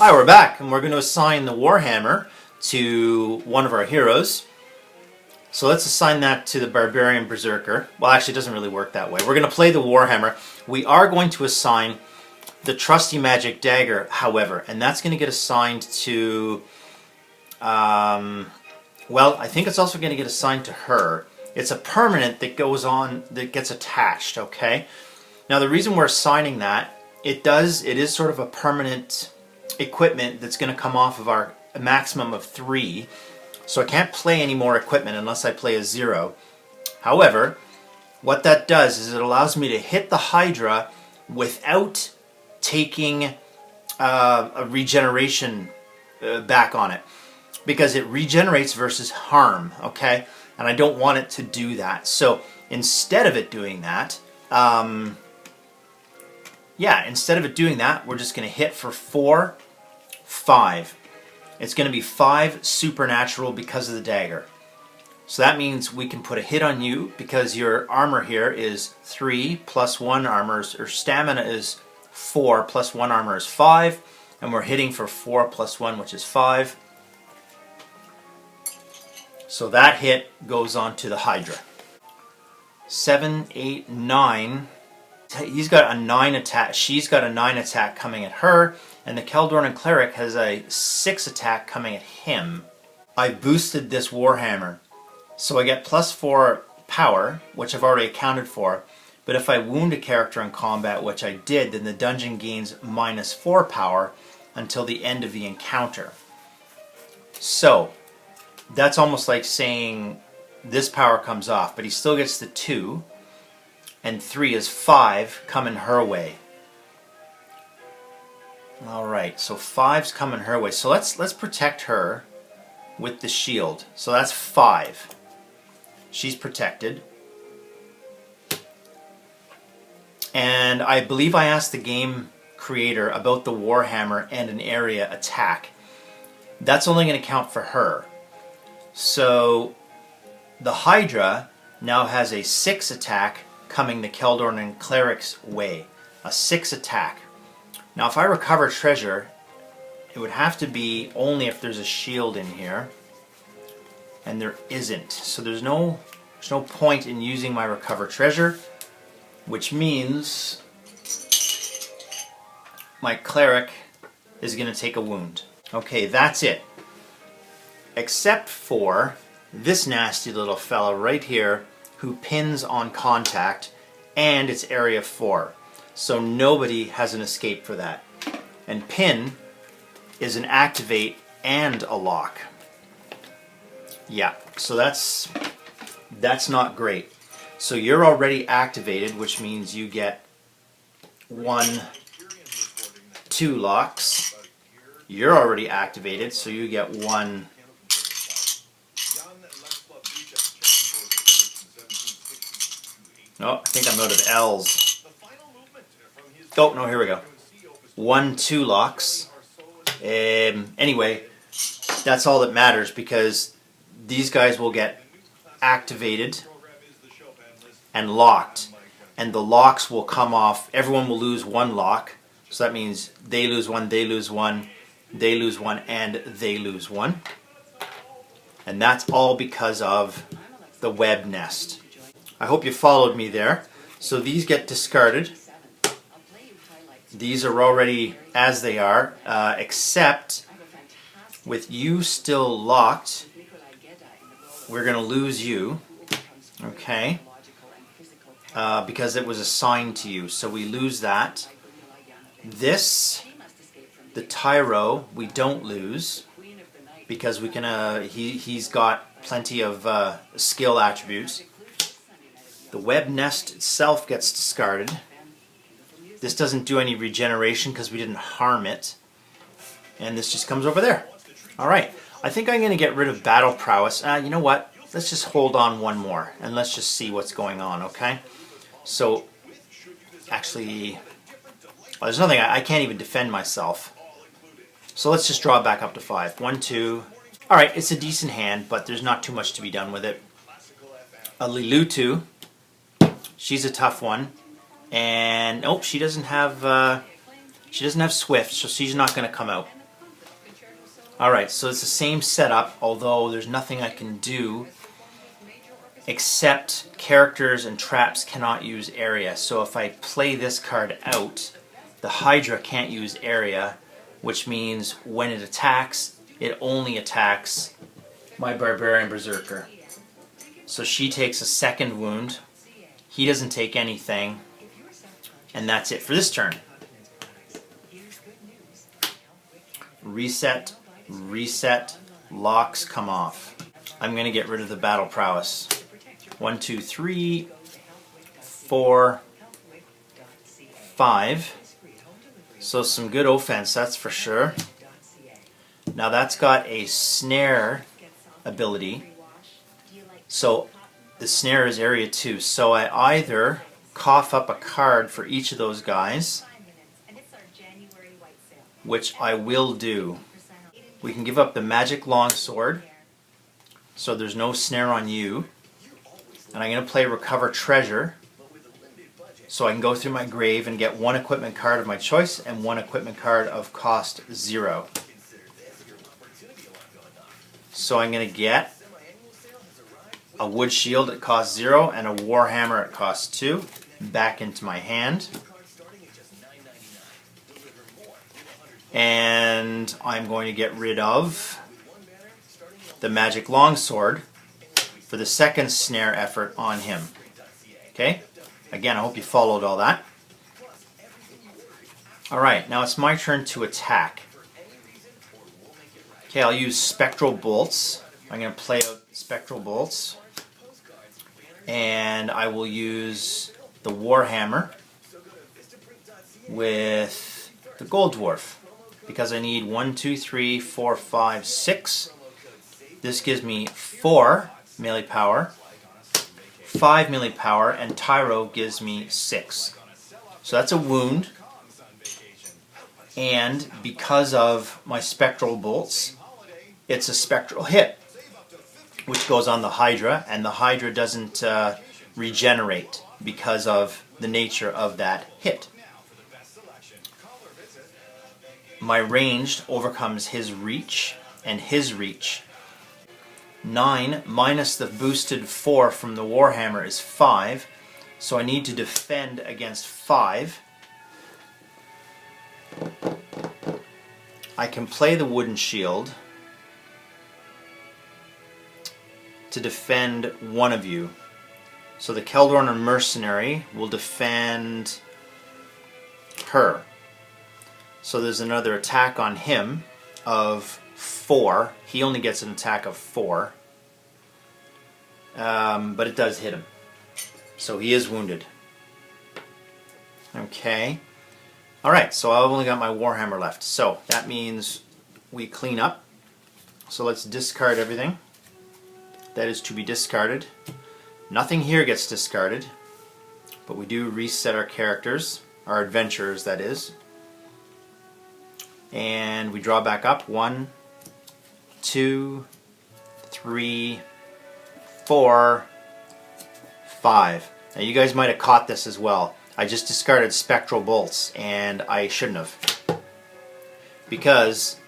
Hi, we're back, and we're going to assign the Warhammer to one of our heroes. So let's assign that to the Barbarian Berserker. Well, actually, it doesn't really work that way. We're going to play the Warhammer. We are going to assign the Trusty Magic Dagger, however, and that's going to get assigned to... well, I think it's also going to get assigned to her. It's a permanent that goes on, that gets attached, okay? Now, the reason we're assigning that, it is sort of a permanent equipment that's going to come off of our maximum of 3. So I can't play any more equipment unless I play a 0. However, what that does is it allows me to hit the Hydra without taking a regeneration back on it. Because it regenerates versus harm, okay? And I don't want it to do that. So instead of it doing that, instead of it doing that, we're just going to hit for 4, 5. It's going to be 5 supernatural because of the dagger. So that means we can put a hit on you because your armor here is 3 plus 1 armor, or stamina is 4 plus 1 armor is 5, and we're hitting for 4 plus 1, which is 5. So that hit goes on to the Hydra. 7, 8, 9. He's got a 9 attack. She's got a 9 attack coming at her, and the Keldorn and Cleric has a 6 attack coming at him. I boosted this Warhammer, so I get plus 4 power, which I've already accounted for. But if I wound a character in combat, which I did, then the dungeon gains minus 4 power until the end of the encounter. So that's almost like saying this power comes off, but he still gets the 2. And 3 is 5 coming her way. Alright, so 5's coming her way. So let's protect her with the shield. So that's 5. She's protected. And I believe I asked the game creator about the Warhammer and an area attack. That's only going to count for her. So the Hydra now has a 6 attack coming the Keldorn and Cleric's way. A 6 attack. Now if I recover treasure, it would have to be only if there's a shield in here. And there isn't. So there's no point in using my recover treasure, which means my Cleric is going to take a wound. Okay, that's it. Except for this nasty little fella right here, who pins on contact, and it's area 4. So nobody has an escape for that. And pin is an activate and a lock. Yeah, so that's not great. So you're already activated, which means you get 1, 2 locks. You're already activated, so you get 1. Oh, I think I'm out of L's. Oh, no, here we go. 1, 2 locks. Anyway, that's all that matters because these guys will get activated and locked. And the locks will come off. Everyone will lose 1 lock. So that means they lose 1, they lose 1, they lose 1, and they lose 1. And that's all because of the web nest. I hope you followed me there. So these get discarded. These are already as they are, except with you still locked, we're going to lose you, okay, because it was assigned to you. So we lose that. This, the Tyro, we don't lose because we can. He's got plenty of skill attributes. The web nest itself gets discarded. This doesn't do any regeneration because we didn't harm it. And this just comes over there. Alright, I think I'm going to get rid of battle prowess. You know what? Let's just hold on 1 more and let's just see what's going on, okay? So, actually, well, there's nothing, I can't even defend myself. So let's just draw it back up to 5. 1, 2. Alright, it's a decent hand, but there's not too much to be done with it. A Lilitu. She's a tough one, and she doesn't have Swift, so she's not going to come out. Alright, so it's the same setup, although there's nothing I can do except characters and traps cannot use area. So if I play this card out, the Hydra can't use area, which means when it attacks, it only attacks my Barbarian Berserker. So she takes a second wound, he doesn't take anything, and that's it for this turn. Reset, reset, locks come off. I'm going to get rid of the Battle Prowess. 1, 2, 3, 4, 5. So some good offense, that's for sure. Now that's got a snare ability. So the snare is area 2. So I either cough up a card for each of those guys, which I will do. We can give up the Magic Longsword, so there's no snare on you. And I'm going to play Recover Treasure, so I can go through my grave and get one equipment card of my choice and one equipment card of cost 0. So I'm going to get a Wood Shield at cost 0 and a Warhammer at cost 2 back into my hand. And I'm going to get rid of the Magic Longsword for the second snare effort on him. Okay? Again, I hope you followed all that. Alright, now it's my turn to attack. Okay, I'll use Spectral Bolts. I'm going to play out Spectral Bolts. And I will use the Warhammer with the Gold Dwarf, because I need 1, 2, 3, 4, 5, 6. This gives me 4 melee power, 5 melee power, and Tyro gives me 6. So that's a wound. And because of my Spectral Bolts, it's a Spectral hit, which goes on the Hydra, and the Hydra doesn't regenerate because of the nature of that hit. My ranged overcomes his reach, and his reach. 9 minus the boosted 4 from the Warhammer is 5, so I need to defend against 5. I can play the Wooden Shield to defend one of you. So the Keldorn Mercenary will defend her. So there's another attack on him of 4. He only gets an attack of 4. But it does hit him. So he is wounded. Okay. Alright, so I've only got my Warhammer left. So that means we clean up. So let's discard everything that is to be discarded. Nothing here gets discarded, but we do reset our characters, our adventurers that is. And we draw back up. 1, 2, 3, 4, 5. Now you guys might have caught this as well. I just discarded Spectral Bolts, and I shouldn't have. Because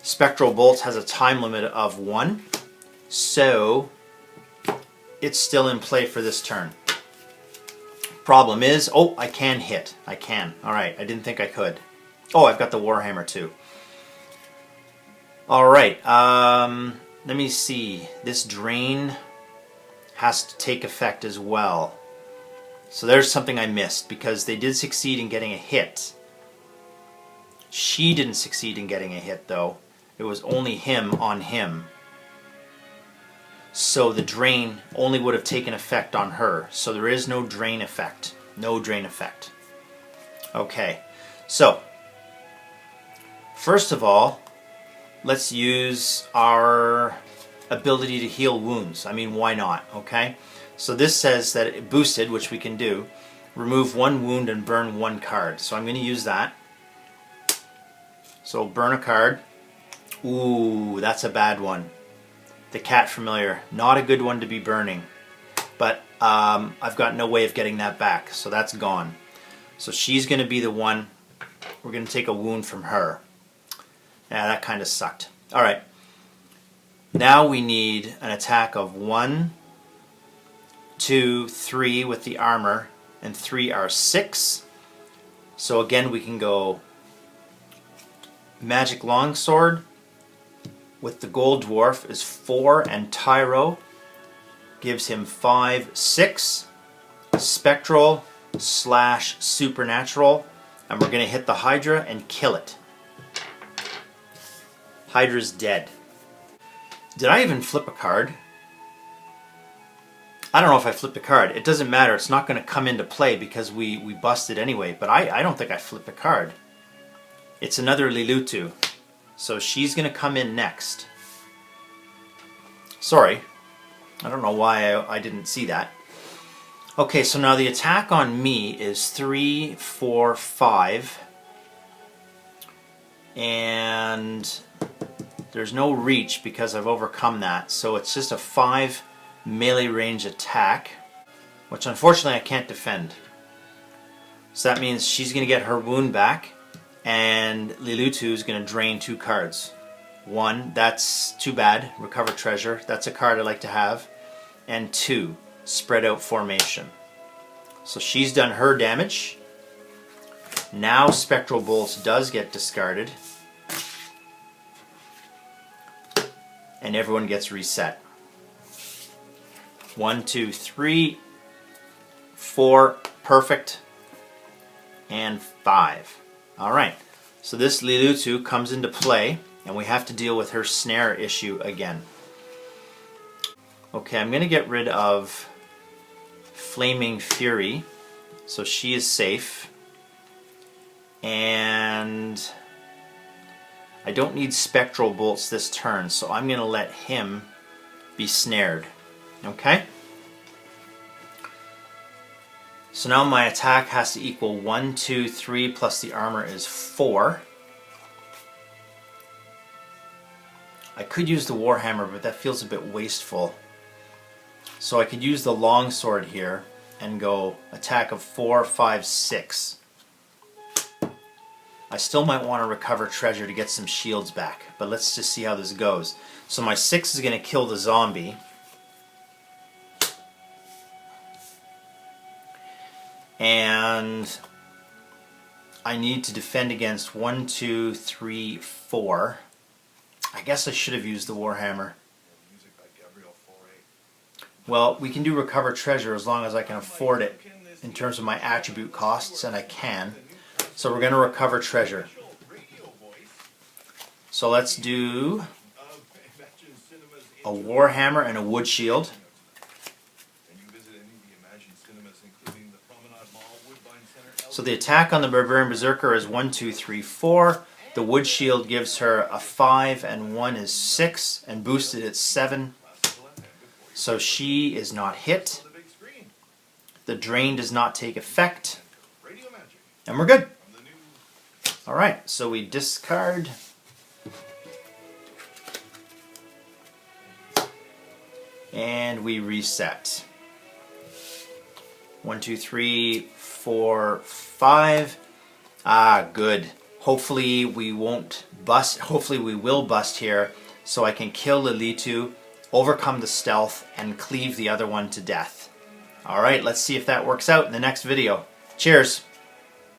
Spectral Bolts has a time limit of 1, so it's still in play for this turn. Problem is, oh, I can hit. I can. Alright, I didn't think I could. Oh, I've got the Warhammer too. Alright, let me see. This drain has to take effect as well. So there's something I missed, because they did succeed in getting a hit. She didn't succeed in getting a hit though. It was only him on him. So the drain only would have taken effect on her. So there is no drain effect. No drain effect. Okay, so first of all, let's use our ability to heal wounds. I mean, why not, okay? So this says that it boosted, which we can do. Remove 1 wound and burn 1 card. So I'm going to use that. So burn a card. Ooh, that's a bad one. The Cat Familiar. Not a good one to be burning. But I've got no way of getting that back, so that's gone. So she's going to be the one. We're going to take a wound from her. Yeah, that kind of sucked. Alright. Now we need an attack of 1, 2, 3 with the armor, and 3 are 6. So again we can go Magic Longsword with the Gold Dwarf is 4, and Tyro gives him 5, 6. Spectral / Supernatural, and we're going to hit the Hydra and kill it. Hydra's dead. Did I even flip a card? I don't know if I flipped a card. It doesn't matter. It's not going to come into play because we busted anyway. But I don't think I flipped a card. It's another Lilitu. So she's going to come in next. Sorry. I don't know why I didn't see that. Okay, so now the attack on me is 3, 4, 5. And there's no reach because I've overcome that. So it's just a 5 melee range attack, which unfortunately I can't defend. So that means she's going to get her wound back, and Lilitu is going to drain 2 cards. 1, that's too bad, recover treasure, that's a card I like to have. And 2, spread out formation. So she's done her damage. Now Spectral Bolts does get discarded, and everyone gets reset. 1, 2, 3, 4, perfect, and 5. Alright, so this Lilitu comes into play, and we have to deal with her snare issue again. Okay, I'm going to get rid of Flaming Fury, so she is safe. And I don't need Spectral Bolts this turn, so I'm going to let him be snared. Okay? So now my attack has to equal 1, 2, 3 plus the armor is 4. I could use the Warhammer, but that feels a bit wasteful. So I could use the longsword here and go attack of 4, 5, 6. I still might want to recover treasure to get some shields back, but let's just see how this goes. So my 6 is going to kill the zombie. And I need to defend against 1, 2, 3, 4. I guess I should have used the Warhammer. Well, we can do recover treasure as long as I can afford it in terms of my attribute costs, and I can. So we're going to recover treasure. So let's do a Warhammer and a wood shield. So the attack on the Barbarian Berserker is 1, 2, 3, 4. The wood shield gives her a 5, and 1 is 6, and boosted it's 7. So she is not hit. The drain does not take effect. And we're good. Alright, so we discard. And we reset. 1, 2, 3, 4, 5. Ah, good. Hopefully we won't bust. Hopefully we will bust here, so I can kill Lilitu, overcome the stealth, and cleave the other one to death. Alright, let's see if that works out in the next video. Cheers!